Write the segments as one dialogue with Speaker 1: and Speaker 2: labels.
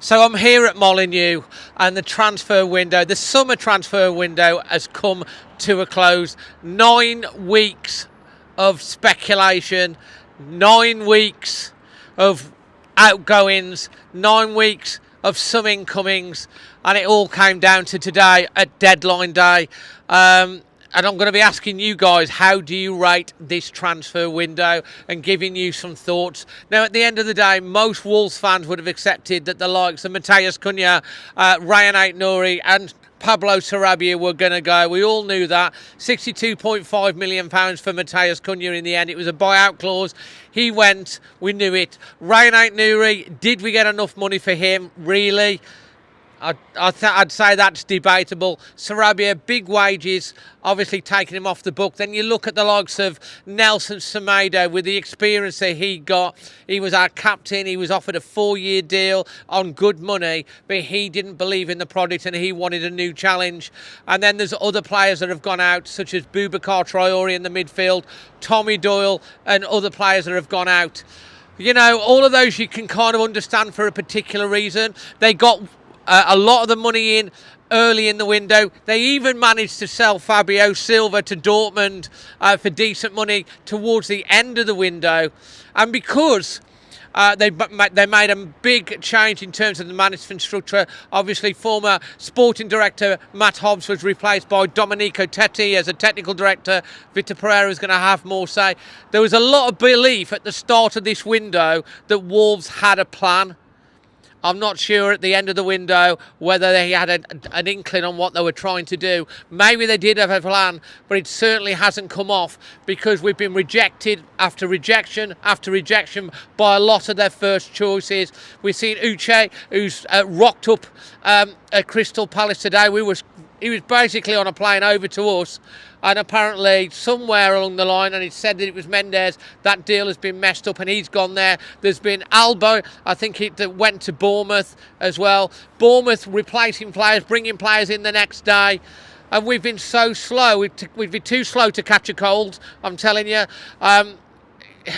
Speaker 1: So I'm here at Molineux, and the transfer window, the summer transfer window, has come to a close. 9 weeks of speculation, 9 weeks of outgoings, 9 weeks of some incomings, and it all came down to today at deadline day. And I'm going to be asking you guys, how do you rate this transfer window, and giving you some thoughts. Now, at the end of the day, most Wolves fans would have accepted that the likes of Matheus Cunha, Ryan Aït-Nouri and Pablo Sarabia were going to go. We all knew that. £62.5 million for Matheus Cunha in the end. It was a buyout clause. He went. We knew it. Ryan Aït-Nouri, did we get enough money for him? Really? I'd say that's debatable. Sarabia, big wages, obviously taking him off the book. Then you look at the likes of Nelson Semedo with the experience that he got. He was our captain. He was offered a 4-year deal on good money, but he didn't believe in the product and he wanted a new challenge. And then there's other players that have gone out, such as Boubacar Traoré in the midfield, Tommy Doyle and other players that have gone out. You know, all of those you can kind of understand for a particular reason. They got a lot of the money in early in the window. They even managed to sell Fabio Silva to Dortmund for decent money towards the end of the window. And because they made a big change in terms of the management structure. Obviously, former sporting director Matt Hobbs was replaced by Domenico Tetti as a technical director. Vitor Pereira is going to have more say. There was a lot of belief at the start of this window that Wolves had a plan. I'm not sure at the end of the window whether they had an inkling on what they were trying to do. Maybe they did have a plan, but it certainly hasn't come off, because we've been rejected after rejection after rejection by a lot of their first choices. We've seen Uche, who's rocked up at Crystal Palace today. He was basically on a plane over to us, and apparently somewhere along the line, and it said that it was Mendes, that deal has been messed up and he's gone there. There's been Albo, I think that went to Bournemouth as well. Bournemouth replacing players, bringing players in the next day. And we've been so slow. We've been too slow to catch a cold, I'm telling you.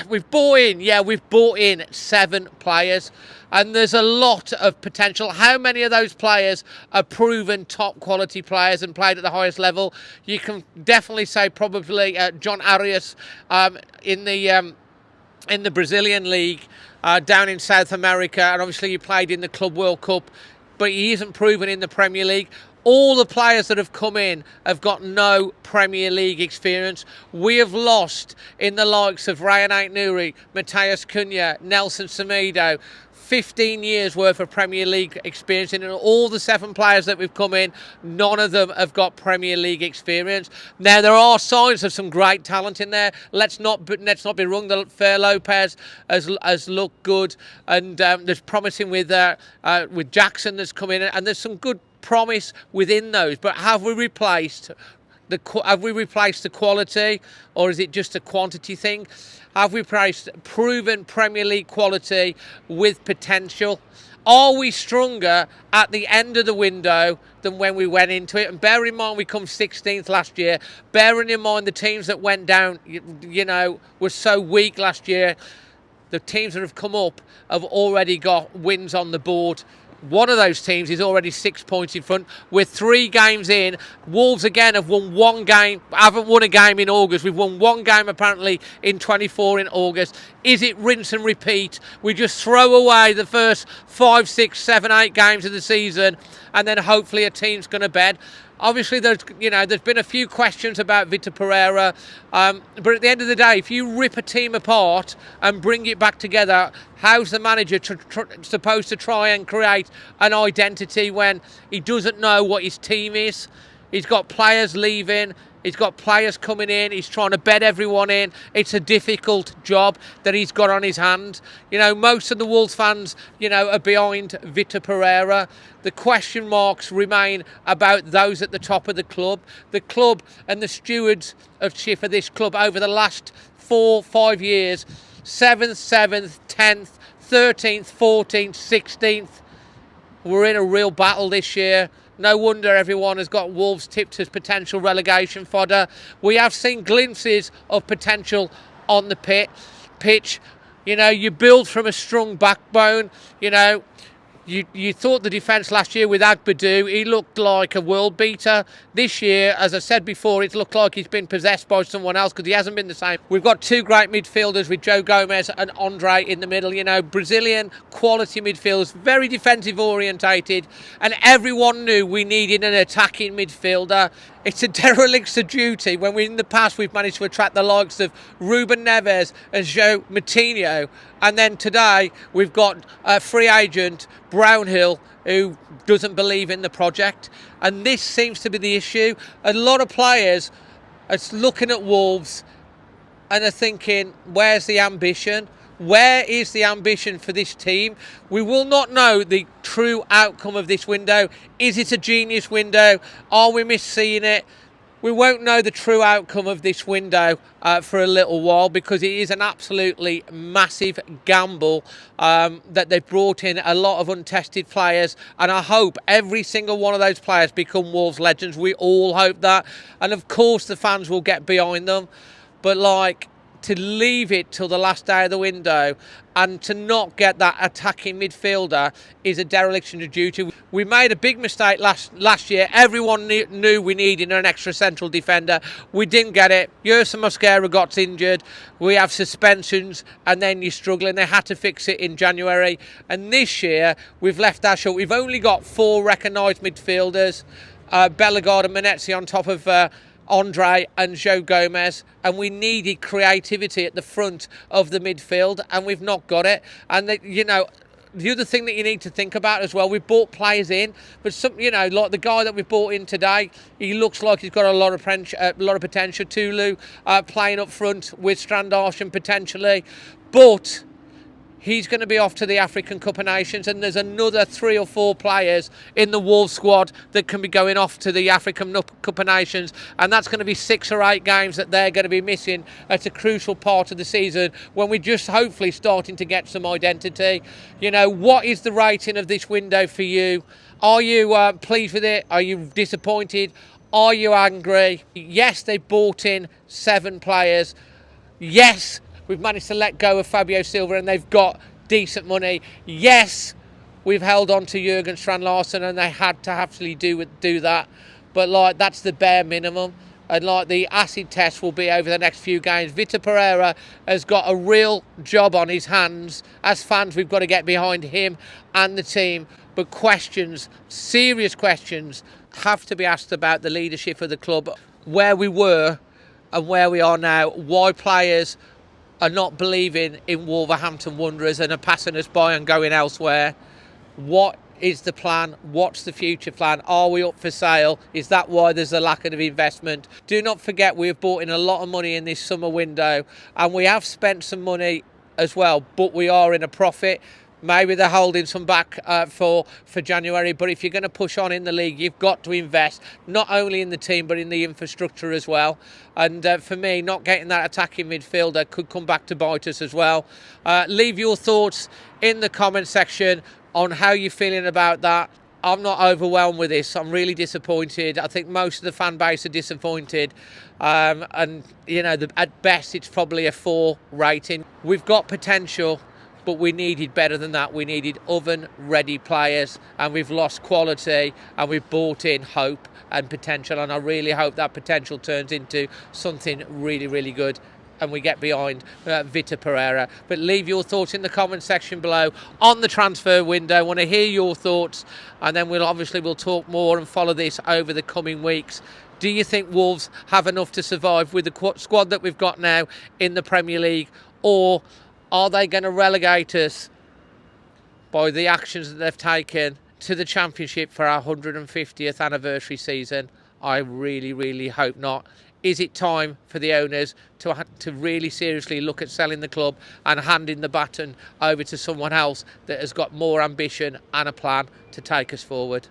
Speaker 1: We've bought in 7 players, and there's a lot of potential. How many of those players are proven top quality players and played at the highest level? You can definitely say probably John Arias in the Brazilian league down in South America, and obviously he played in the Club World Cup, but he isn't proven in the Premier League. All the players that have come in have got no Premier League experience. We have lost in the likes of Ryan Aït-Nouri, Matheus Cunha, Nelson Semedo, 15 years worth of Premier League experience, and all the 7 players that we've come in, none of them have got Premier League experience. Now, there are signs of some great talent in there. Let's not be wrong. The Fer Lopez has looked good, and there's promising with Jackson that's come in, and there's some good promise within those. But have we replaced the quality, or is it just a quantity thing? Have we replaced proven Premier League quality with potential? Are we stronger at the end of the window than when we went into it? And bear in mind, we come 16th last year. Bearing in mind the teams that went down, were so weak last year. The teams that have come up have already got wins on the board. One of those teams is already 6 points in front. We're 3 games in. Wolves again have won 1 game. Haven't won a game in August. We've won 1 game apparently in 24 in August. Is it rinse and repeat? We just throw away the first 5, 6, 7, 8 games of the season, and then hopefully a team's going to bed. Obviously, there's been a few questions about Vitor Pereira, but at the end of the day, if you rip a team apart and bring it back together, how's the manager supposed to try and create an identity when he doesn't know what his team is? He's got players leaving. He's got players coming in. He's trying to bed everyone in. It's a difficult job that he's got on his hands. Most of the Wolves fans, are behind Vitor Pereira. The question marks remain about those at the top of the club. The club and the stewards of this club over the last 4, 5 years, 7th, 10th, 13th, 14th, 16th. We're in a real battle this year. No wonder everyone has got Wolves tipped as potential relegation fodder. We have seen glimpses of potential on the pitch. You build from a strong backbone. You thought the defence last year with Agbadou, he looked like a world beater. This year, as I said before, it looked like he's been possessed by someone else because he hasn't been the same. We've got two great midfielders with Joe Gomez and Andre in the middle. You know, Brazilian quality midfielders, very defensive orientated, and everyone knew we needed an attacking midfielder. It's a derelict of duty when in the past we've managed to attract the likes of Ruben Neves and Joe Moutinho, and then today we've got a free agent Brownhill who doesn't believe in the project, and this seems to be the issue. A lot of players are looking at Wolves and are thinking, where's the ambition? Where is the ambition for this team? We will not know the true outcome of this window. Is it a genius window? Are we misseeing it? We won't know the true outcome of this window for a little while, because it is an absolutely massive gamble that they've brought in a lot of untested players, and I hope every single one of those players become Wolves legends. We all hope that, and of course the fans will get behind them, but to leave it till the last day of the window and to not get that attacking midfielder is a dereliction of duty. We made a big mistake last year. Everyone knew we needed an extra central defender. We didn't get it. Yersa Mosquera got injured. We have suspensions, and then you're struggling. They had to fix it in January. And this year, we've left that short. We've only got 4 recognised midfielders, Bellegarde and Menezes on top of Andre and Joe Gomez, and we needed creativity at the front of the midfield, and we've not got it. And the other thing that you need to think about as well, we've bought players in, but like the guy that we bought in today, he looks like he's got a lot of potential. Tulu playing up front with Strandarsson potentially, but he's going to be off to the African Cup of Nations, and there's another 3 or 4 players in the Wolves squad that can be going off to the African Cup of Nations, and that's going to be 6 or 8 games that they're going to be missing at a crucial part of the season when we're just hopefully starting to get some identity. What is the rating of this window for you? Are you pleased with it? Are you disappointed? Are you angry? Yes, they bought in 7 players. Yes, we've managed to let go of Fabio Silva and they've got decent money. Yes, we've held on to Jurgen Strand-Larsen and they had to actually do that. But that's the bare minimum. And the acid test will be over the next few games. Vitor Pereira has got a real job on his hands. As fans, we've got to get behind him and the team. But questions, serious questions, have to be asked about the leadership of the club, where we were and where we are now, why players are not believing in Wolverhampton Wanderers and are passing us by and going elsewhere. What is the plan? What's the future plan? Are we up for sale? Is that why there's a lack of investment? Do not forget, we have brought in a lot of money in this summer window, and we have spent some money as well, but we are in a profit. Maybe they're holding some back for January, but if you're going to push on in the league, you've got to invest not only in the team but in the infrastructure as well. And for me, not getting that attacking midfielder could come back to bite us as well. Leave your thoughts in the comment section on how you're feeling about that. I'm not overwhelmed with this. I'm really disappointed. I think most of the fan base are disappointed. And at best, it's probably a 4 rating. We've got potential, but we needed better than that. We needed oven-ready players, and we've lost quality, and we've brought in hope and potential, and I really hope that potential turns into something really, really good and we get behind Vitor Pereira. But leave your thoughts in the comment section below on the transfer window. I want to hear your thoughts, and then we'll talk more and follow this over the coming weeks. Do you think Wolves have enough to survive with the squad that we've got now in the Premier League, or are they going to relegate us by the actions that they've taken to the Championship for our 150th anniversary season? I really, really hope not. Is it time for the owners to really seriously look at selling the club and handing the baton over to someone else that has got more ambition and a plan to take us forward?